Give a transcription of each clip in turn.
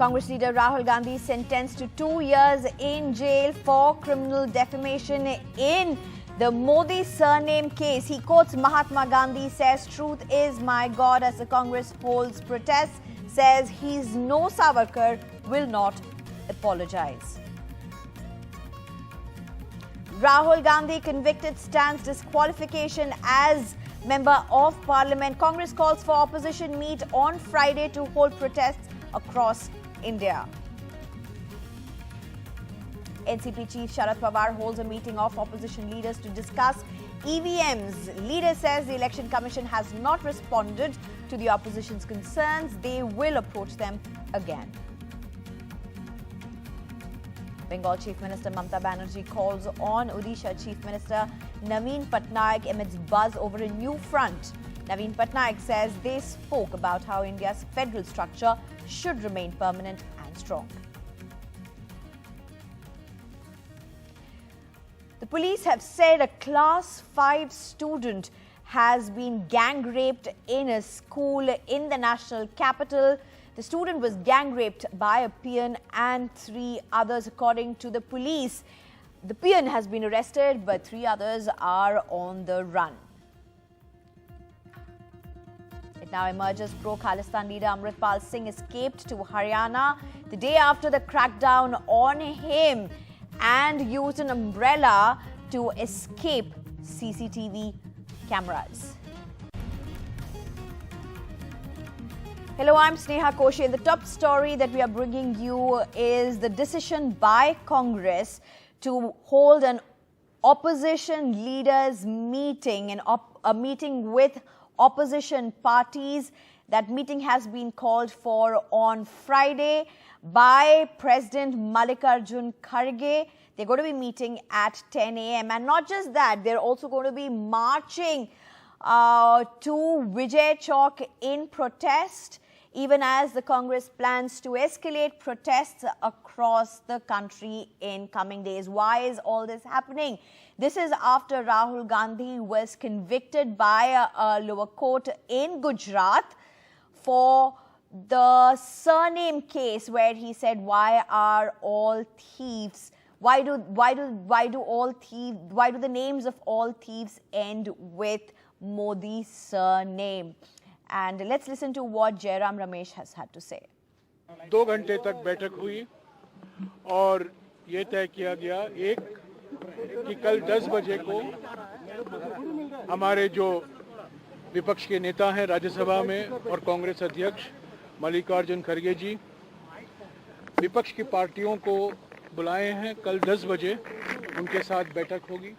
Congress leader Rahul Gandhi sentenced to 2 years in jail for criminal defamation in the Modi surname case. He quotes Mahatma Gandhi, says, "Truth is my God," as the Congress holds protests, says he's no Savarkar, will not apologize. Rahul Gandhi convicted stands disqualification as Member of Parliament. Congress calls for opposition meet on Friday to hold protests across India. NCP Chief Sharad Pawar holds a meeting of opposition leaders to discuss EVMs. Leader says the Election Commission has not responded to the opposition's concerns. They will approach them again. Bengal Chief Minister Mamata Banerjee calls on Odisha Chief Minister Naveen Patnaik amidst buzz over a new front. Naveen Patnaik says they spoke about how India's federal structure should remain permanent and strong. The police have said a Class 5 student has been gang raped in a school in the national capital. The student was gang raped by a peon and 3 others, according to the police. The peon has been arrested, but 3 others are on the run. It now emerges pro-Khalistan leader Amritpal Singh escaped to Haryana the day after the crackdown on him and used an umbrella to escape CCTV cameras. Hello, I'm Sneha Koshi, and the top story that we are bringing you is the decision by Congress to hold an opposition leaders meeting, a meeting with opposition parties. That meeting has been called for on Friday by President Mallikarjun Kharge. They're going to be meeting at 10 a.m. And not just that, they're also going to be marching to Vijay Chowk in protest, even as the Congress plans to escalate protests across the country in coming days. Why is all this happening? This is after Rahul Gandhi was convicted by a lower court in Gujarat for the surname case, where he said, "Why are all thieves? Why do the names of all thieves end with Modi surname?" And let's listen to what Jairam Ramesh has had to say. 2 घंटे तक बैठक हुई और ये तय किया गया कि कल 10 बजे को हमारे जो विपक्ष के नेता हैं राज्यसभा में और कांग्रेस अध्यक्ष मल्लिकार्जुन खड़गे जी विपक्ष की पार्टियों को बुलाए हैं। कल 10 बजे उनके साथ बैठक होगी।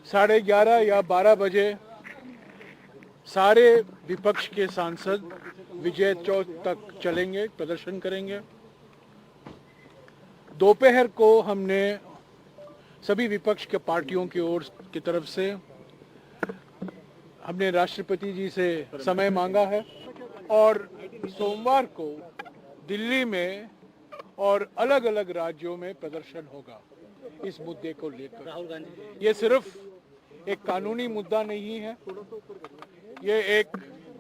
11:30 या 12 बजे सारे विपक्ष के सांसद विजय चौक तक चलेंगे, प्रदर्शन करेंगे। दोपहर को हमने सभी विपक्ष के पार्टियों की ओर की तरफ से हमने राष्ट्रपति जी से समय मांगा है और सोमवार को दिल्ली में और अलग अलग राज्यों में प्रदर्शन होगा इस मुद्दे को लेकर। राहुल गांधी, ये सिर्फ एक कानूनी मुद्दा नहीं है, ये एक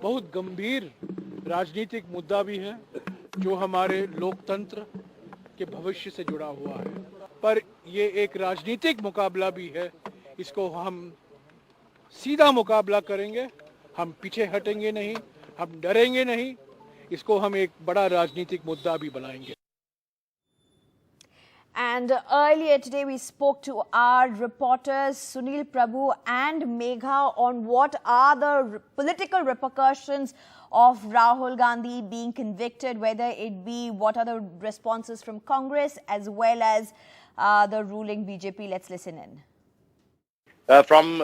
बहुत गंभीर राजनीतिक मुद्दा भी है जो हमारे लोकतंत्र के भविष्य से जुड़ा हुआ है। पर ये एक राजनीतिक मुकाबला भी है, इसको हम सीधा मुकाबला करेंगे, हम पीछे हटेंगे नहीं, हम डरेंगे नहीं, इसको हम एक बड़ा राजनीतिक मुद्दा भी बनाएंगे। And earlier today we spoke to our reporters Sunil Prabhu and Megha on what are the political repercussions of Rahul Gandhi being convicted, whether it be what are the responses from Congress as well as the ruling BJP. Let's listen in. From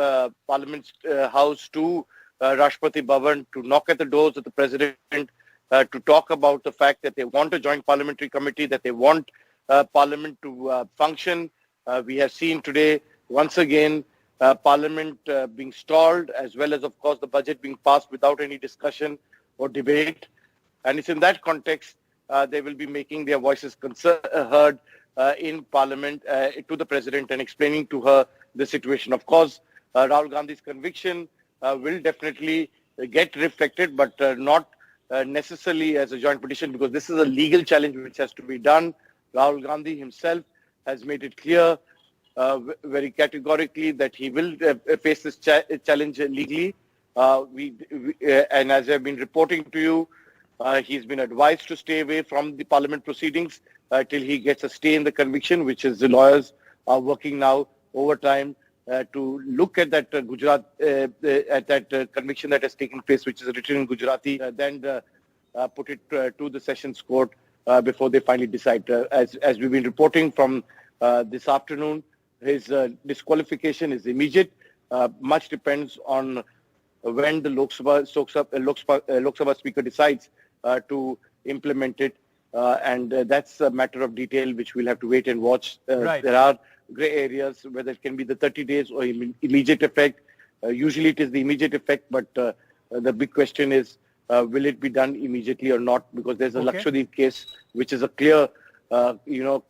Parliament House to Rashtrapati Bhavan to knock at the doors of the President to talk about the fact that they want a joint parliamentary committee, that they want Parliament to function. We have seen today, once again, Parliament being stalled, as well as, of course, the budget being passed without any discussion or debate. And it's in that context they will be making their voices heard in Parliament to the President and explaining to her the situation. Of course, Rahul Gandhi's conviction will definitely get reflected, but not necessarily as a joint petition, because this is a legal challenge which has to be done. Rahul Gandhi himself has made it clear very categorically that he will face this challenge legally. And as I've been reporting to you, he's been advised to stay away from the parliament proceedings till he gets a stay in the conviction, which is the lawyers are working now overtime to look at that Gujarat, at that conviction that has taken place, which is written in Gujarati, then put it to the Sessions Court before they finally decide. As we've been reporting from this afternoon, his disqualification is immediate. Much depends on when the Lok Sabha Speaker decides to implement it. And that's a matter of detail which we'll have to wait and watch. Right. There are grey areas, whether it can be the 30 days or immediate effect. Usually it is the immediate effect, but the big question is, will it be done immediately or not? Because there's a Lakshadweep case, which is a clear,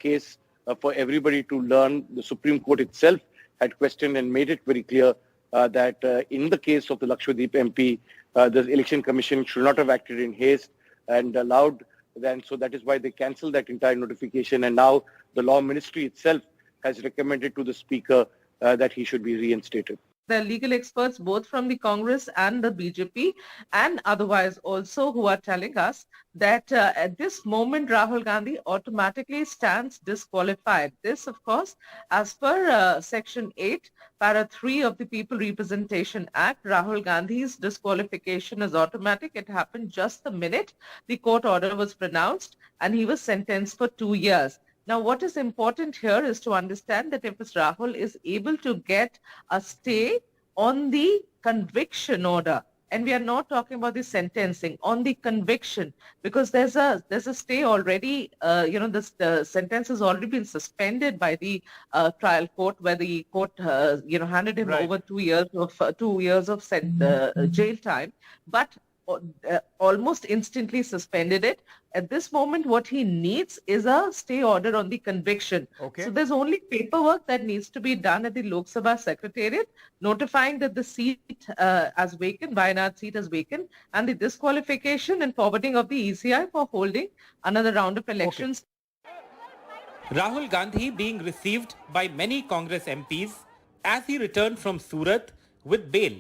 case for everybody to learn. The Supreme Court itself had questioned and made it very clear that in the case of the Lakshadweep MP, the Election Commission should not have acted in haste and allowed then. So that is why they cancelled that entire notification. And now the Law Ministry itself has recommended to the Speaker that he should be reinstated. There are legal experts both from the Congress and the BJP and otherwise also who are telling us that at this moment Rahul Gandhi automatically stands disqualified. This, of course, as per Section 8, Para 3 of the People Representation Act, Rahul Gandhi's disqualification is automatic. It happened just the minute the court order was pronounced and he was sentenced for 2 years. Now, what is important here is to understand that if Mr. Rahul is able to get a stay on the conviction order, and we are not talking about the sentencing, on the conviction, because there's a stay already, the sentence has already been suspended by the trial court, where the court, handed him over 2 years of jail time, but almost instantly suspended it. At this moment, what he needs is a stay order on the conviction. So there's only paperwork that needs to be done at the Lok Sabha Secretariat, notifying that the seat as vacant, Wayanad seat as vacant, and the disqualification and forwarding of the ECI for holding another round of elections. Rahul Gandhi being received by many Congress MPs as he returned from Surat with bail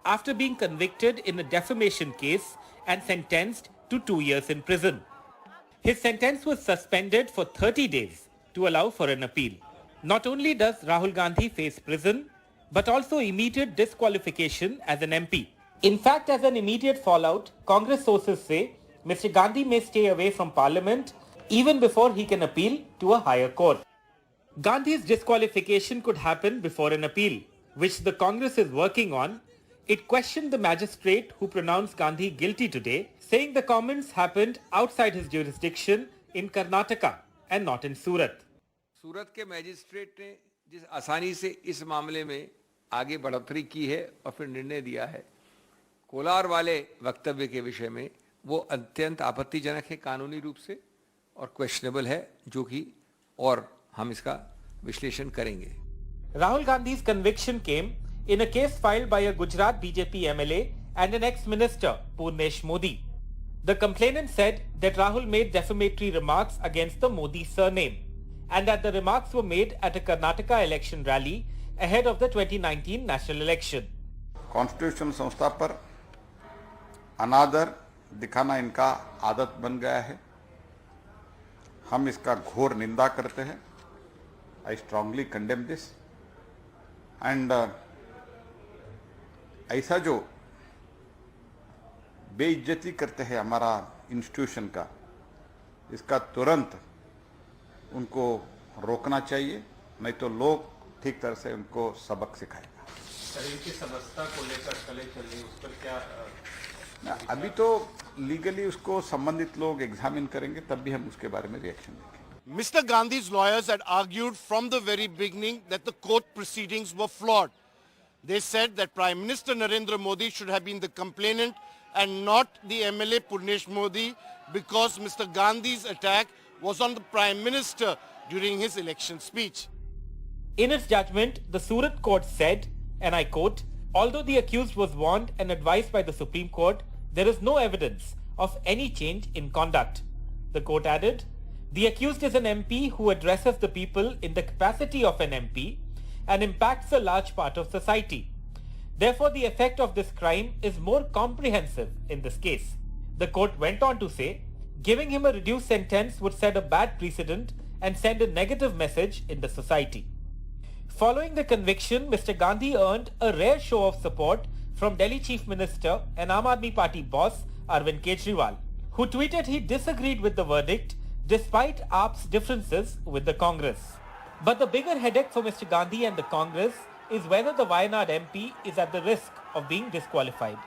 after being convicted in a defamation case and sentenced to 2 years in prison. His sentence was suspended for 30 days to allow for an appeal. Not only does Rahul Gandhi face prison, but also immediate disqualification as an MP. In fact, as an immediate fallout, Congress sources say Mr. Gandhi may stay away from Parliament even before he can appeal to a higher court. Gandhi's disqualification could happen before an appeal, which the Congress is working on. It questioned the magistrate who pronounced Gandhi guilty today, saying the comments happened outside his jurisdiction in Karnataka and not in Surat. सूरत के magistrate ने जिस आसानी से इस मामले में आगे बढ़ोतरी की है और फिर निर्णय दिया है, कोलार वाले वक्तव्य के विषय में वो अत्यंत आपत्तिजनक है कानूनी रूप से और क्वेश्चनेबल है, जो कि और हम इसका विश्लेषण करेंगे. Rahul Gandhi's conviction came in a case filed by a Gujarat BJP MLA and an ex-minister, Purnesh Modi. The complainant said that Rahul made defamatory remarks against the Modi surname and that the remarks were made at a Karnataka election rally ahead of the 2019 national election. Constitution संस्था पर अनादर दिखाना इनका आदत बन गया है. हम इसका घोर निंदा करते हैं. I strongly condemn this. And ऐसा जो बेइज्जती करते हैं हमारा इंस्टीट्यूशन का, इसका तुरंत उनको रोकना चाहिए, नहीं तो लोग ठीक तरह से उनको सबक सिखाएगा. शरीर की समस्या को लेकर कले चल रही, उस पर क्या अभी तो लीगली उसको संबंधित लोग एग्जामिन करेंगे, तब भी हम उसके बारे में रिएक्शन देंगे. Mr. Gandhi's lawyers had argued from the very beginning that the court proceedings were flawed. They said that Prime Minister Narendra Modi should have been the complainant and not the MLA Purnesh Modi, because Mr. Gandhi's attack was on the Prime Minister during his election speech. In its judgment, the Surat court said, and I quote, although the accused was warned and advised by the Supreme Court, there is no evidence of any change in conduct. The court added, the accused is an MP who addresses the people in the capacity of an MP and impacts a large part of society. Therefore, the effect of this crime is more comprehensive in this case. The court went on to say, giving him a reduced sentence would set a bad precedent and send a negative message in the society. Following the conviction, Mr. Gandhi earned a rare show of support from Delhi Chief Minister and Aam Aadmi Party boss Arvind Kejriwal, who tweeted he disagreed with the verdict despite AAP's differences with the Congress. But the bigger headache for Mr. Gandhi and the Congress is whether the Wayanad MP is at the risk of being disqualified.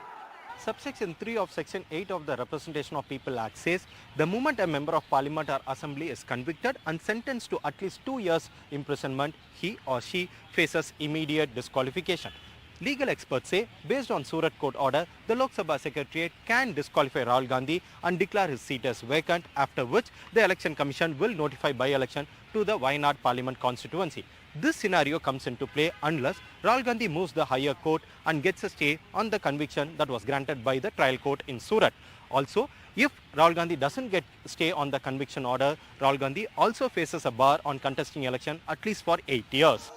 Subsection 3 of Section 8 of the Representation of People Act says the moment a member of parliament or assembly is convicted and sentenced to at least 2 years imprisonment, he or she faces immediate disqualification. Legal experts say, based on Surat court order, the Lok Sabha Secretariat can disqualify Rahul Gandhi and declare his seat as vacant, after which the Election Commission will notify by-election to the Wayanad Parliament constituency. This scenario comes into play unless Rahul Gandhi moves the higher court and gets a stay on the conviction that was granted by the trial court in Surat. Also, if Rahul Gandhi doesn't get stay on the conviction order, Rahul Gandhi also faces a bar on contesting election at least for 8 years.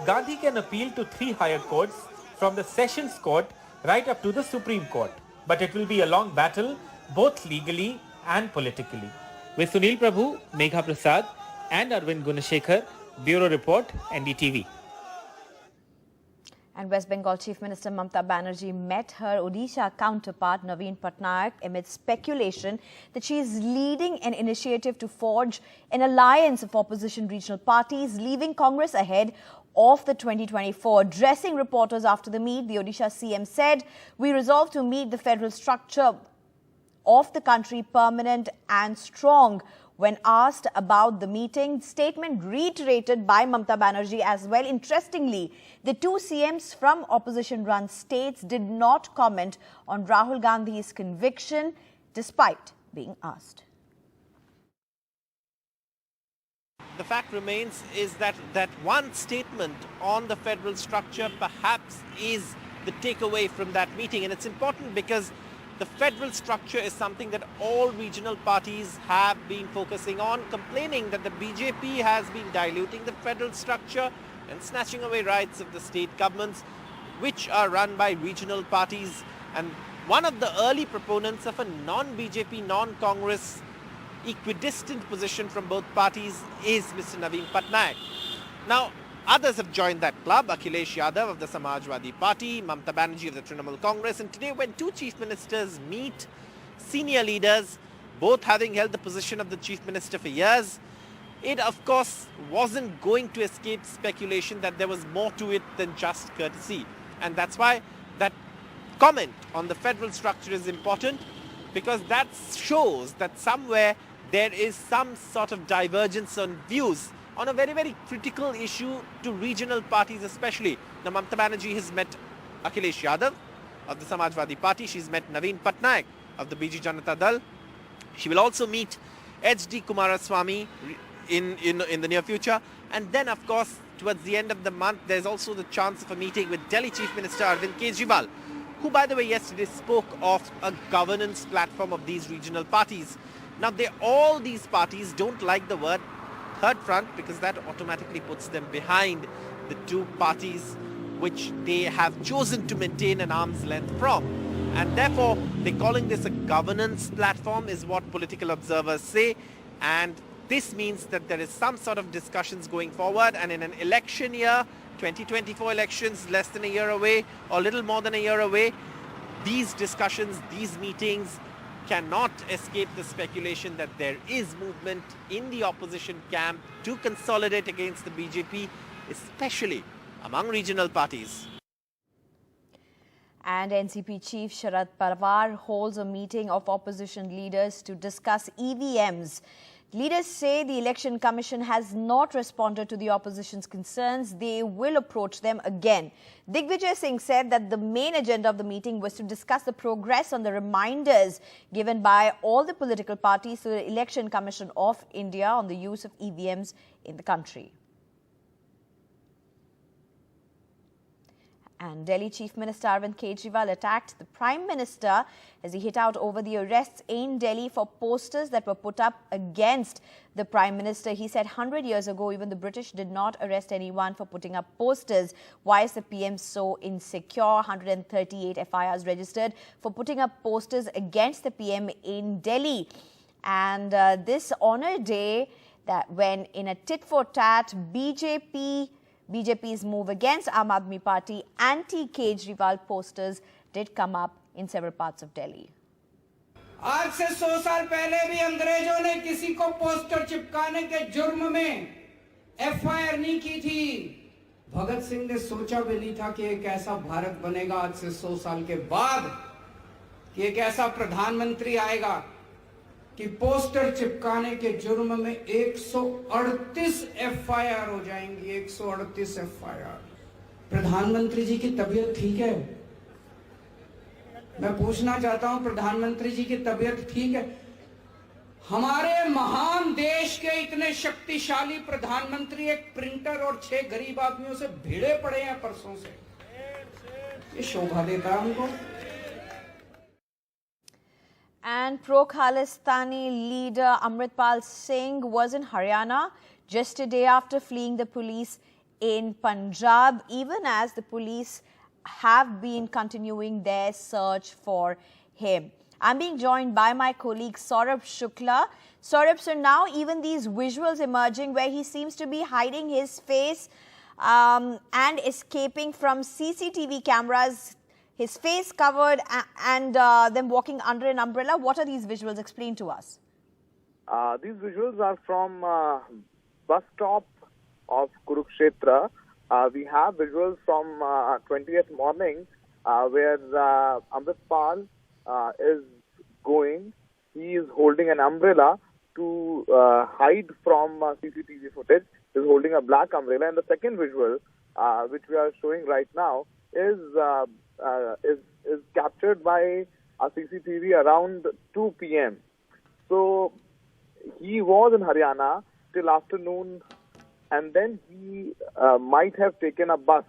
Gandhi can appeal to 3 higher courts from the Sessions Court right up to the Supreme Court. But it will be a long battle, both legally and politically. With Sunil Prabhu, Megha Prasad and Arvind Gunashekhar, Bureau Report, NDTV. And West Bengal Chief Minister Mamata Banerjee met her Odisha counterpart Naveen Patnaik amid speculation that she is leading an initiative to forge an alliance of opposition regional parties, leaving Congress ahead of the 2024. Addressing reporters after the meet, the Odisha CM said, "We resolved to meet the federal structure of the country permanent and strong." When asked about the meeting, statement reiterated by Mamata Banerjee as well. Interestingly, the two CMs from opposition-run states did not comment on Rahul Gandhi's conviction despite being asked. The fact remains is that one statement on the federal structure perhaps is the takeaway from that meeting. And it's important because the federal structure is something that all regional parties have been focusing on, complaining that the BJP has been diluting the federal structure and snatching away rights of the state governments, which are run by regional parties. And one of the early proponents of a non-BJP, non-Congress equidistant position from both parties is Mr. Naveen Patnaik. Now, others have joined that club, Akhilesh Yadav of the Samajwadi Party, Mamata Banerjee of the Trinamool Congress. And today when two chief ministers meet, senior leaders, both having held the position of the chief minister for years, it of course wasn't going to escape speculation that there was more to it than just courtesy. And that's why that comment on the federal structure is important, because that shows that somewhere there is some sort of divergence on views on a very, very critical issue to regional parties especially. Now, Mamata Banerjee has met Akhilesh Yadav of the Samajwadi Party. She's met Naveen Patnaik of the Biju Janata Dal. She will also meet H.D. Kumaraswamy in the near future. And then, of course, towards the end of the month, there's also the chance of a meeting with Delhi Chief Minister Arvind Kejriwal, who, by the way, yesterday spoke of a governance platform of these regional parties. Now, all these parties don't like the word third front because that automatically puts them behind the two parties which they have chosen to maintain an arm's length from. And therefore, they're calling this a governance platform is what political observers say. And this means that there is some sort of discussions going forward. And in an election year, 2024 elections less than a year away or little more than a year away, these discussions, these meetings cannot escape the speculation that there is movement in the opposition camp to consolidate against the BJP, especially among regional parties. And NCP Chief Sharad Pawar holds a meeting of opposition leaders to discuss EVMs. Leaders say the Election Commission has not responded to the opposition's concerns. They will approach them again. Digvijay Singh said that the main agenda of the meeting was to discuss the progress on the reminders given by all the political parties to the Election Commission of India on the use of EVMs in the country. And Delhi Chief Minister Arvind Kejriwal attacked the Prime Minister as he hit out over the arrests in Delhi for posters that were put up against the Prime Minister. He said 100 years ago, even the British did not arrest anyone for putting up posters. Why is the PM so insecure? 138 FIRs registered for putting up posters against the PM in Delhi. And this honour day, that when in a tit-for-tat, BJP's move against Aam Aadmi Party, anti-Kejriwal posters did come up in several parts of Delhi. आज से 100 साल पहले भी अंग्रेजों ने किसी को poster चिपकाने के जुर्म में एफआईआर नहीं की थी। भगत सिंह ने सोचा भी नहीं था कि एक ऐसा भारत बनेगा आज से 100 साल के बाद कि एक ऐसा प्रधानमंत्री आएगा कि पोस्टर चिपकाने के जुर्म में 138 एफआईआर हो जाएंगी। 138 एफआईआर। प्रधानमंत्री जी की तबीयत ठीक है? मैं पूछना चाहता हूं, प्रधानमंत्री जी की तबीयत ठीक है? हमारे महान देश के इतने शक्तिशाली प्रधानमंत्री एक प्रिंटर और 6 गरीब आदमियों से भिड़े पड़े हैं परसों से। ये शोभा देता है हमको। And pro-Khalistani leader Amritpal Singh was in Haryana just a day after fleeing the police in Punjab, even as the police have been continuing their search for him. I'm being joined by my colleague Saurabh Shukla. Saurabh, so now even these visuals emerging where he seems to be hiding his face and escaping from CCTV cameras, his face covered and them walking under an umbrella. What are these visuals? Explain to us. These visuals are from bus stop of Kurukshetra. We have visuals from 20th morning where Amritpal is going. He is holding an umbrella to hide from CCTV footage. He is holding a black umbrella. And the second visual, which we are showing right now, is captured by a CCTV around 2 p.m. So he was in Haryana till afternoon, and then he might have taken a bus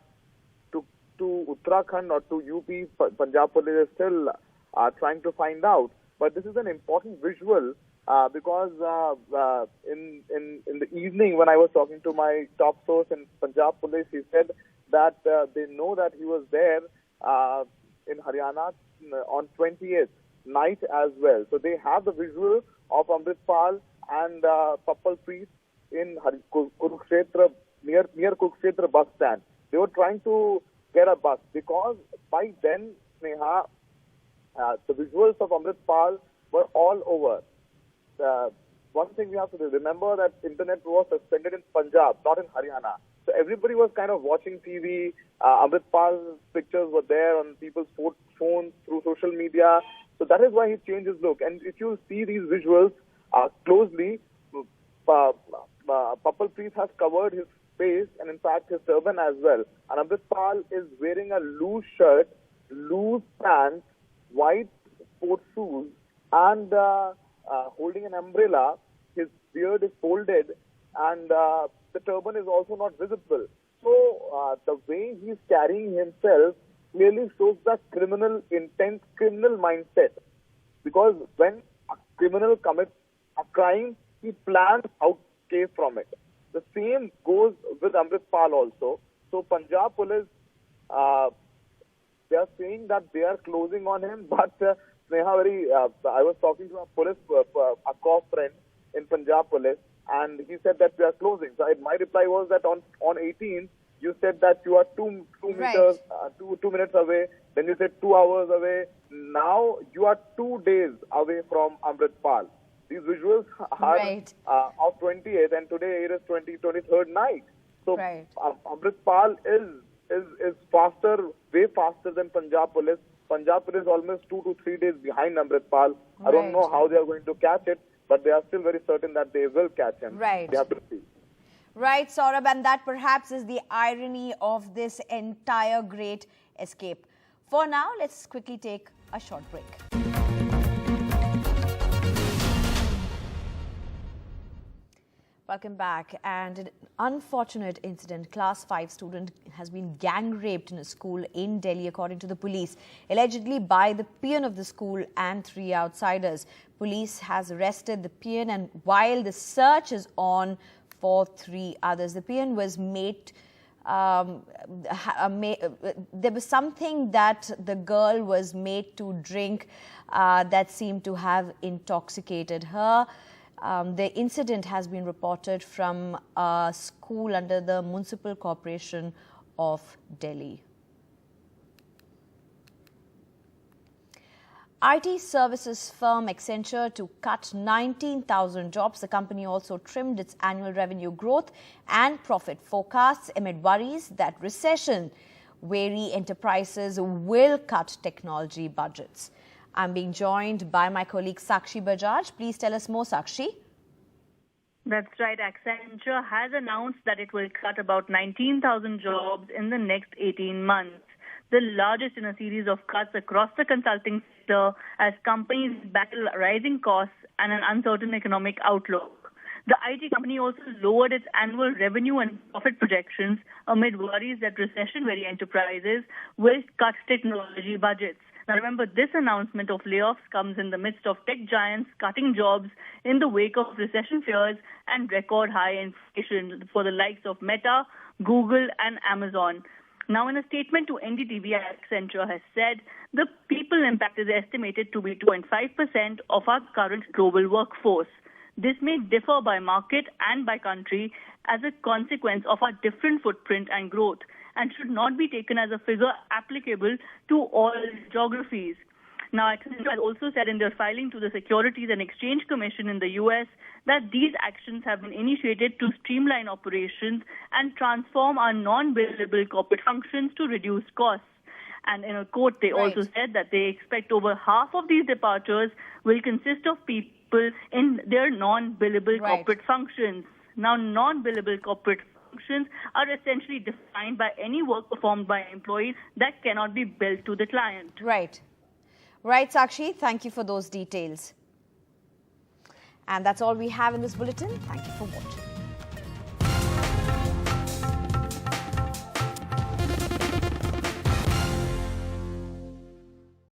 to Uttarakhand or to UP. Punjab police is still trying to find out. But this is an important visual because in the evening when I was talking to my top source in Punjab police, he said that they know that he was there in Haryana on 20th night as well. So they have the visual of Amritpal and Pappal Priest in Kurukshetra, near Kurukshetra bus stand. They were trying to get a bus because by then, Sneha, the visuals of Amritpal were all over. One thing we have to remember that internet was suspended in Punjab, not in Haryana. So everybody was kind of watching TV. Amritpal's pictures were there on people's phones through social media. So that is why he changed his look. And if you see these visuals closely, Pappal Priest has covered his face and in fact his turban as well. And Amritpal is wearing a loose shirt, loose pants, white sports shoes and holding an umbrella. His beard is folded and the turban is also not visible. So the way he is carrying himself clearly shows the criminal intent, criminal mindset. Because when a criminal commits a crime, he plans how to escape from it. The same goes with Amritpal also. So Punjab police, they are saying that they are closing on him, but Sneha, I was talking to a police, a cop friend in Punjab police, and he said that we are closing. So my reply was that on 18th, you said that you are two meters, 2 minutes away. Then you said 2 hours away. Now you are 2 days away from Amritpal. These visuals are of 20th, and today it is 23rd night. So Amritpal is faster, way faster than Punjab police. Punjab police almost 2 to 3 days behind Amritpal. I don't know how they are going to catch it, but they are still very certain that they will catch him. They have to see. Right, Saurabh, and that perhaps is the irony of this entire great escape. For now, let's quickly take a short break. Welcome back. And an unfortunate incident. Class 5 student has been gang raped in a school in Delhi, according to the police, allegedly by the peon of the school and 3 outsiders. Police has arrested the peon, and while the search is on for 3 others, the peon was made. There was something that the girl was made to drink that seemed to have intoxicated her. The incident has been reported from a school under the Municipal Corporation of Delhi. IT services firm Accenture to cut 19,000 jobs. The company also trimmed its annual revenue growth and profit forecasts amid worries that recession-wary enterprises will cut technology budgets. I'm being joined by my colleague Sakshi Bajaj. Please tell us more, Sakshi. That's right. Accenture has announced that it will cut about 19,000 jobs in the next 18 months, the largest in a series of cuts across the consulting sector as companies battle rising costs and an uncertain economic outlook. The IT company also lowered its annual revenue and profit projections amid worries that recession-wary enterprises will cut technology budgets. Now remember, this announcement of layoffs comes in the midst of tech giants cutting jobs in the wake of recession fears and record high inflation for the likes of Meta, Google and Amazon. Now in a statement to NDTV, Accenture has said the people impact is estimated to be 2.5% of our current global workforce. This may differ by market and by country as a consequence of our different footprint and growth, and should not be taken as a figure applicable to all geographies. Now, Accenture has also said in their filing to the Securities and Exchange Commission in the US that these actions have been initiated to streamline operations and transform our non-billable corporate functions to reduce costs. And in a quote, they also said that they expect over half of these departures will consist of people in their non-billable corporate functions. Now, non-billable corporate functions are essentially defined by any work performed by employees that cannot be billed to the client. Right. Right, Sakshi. Thank you for those details. And that's all we have in this bulletin. Thank you for watching.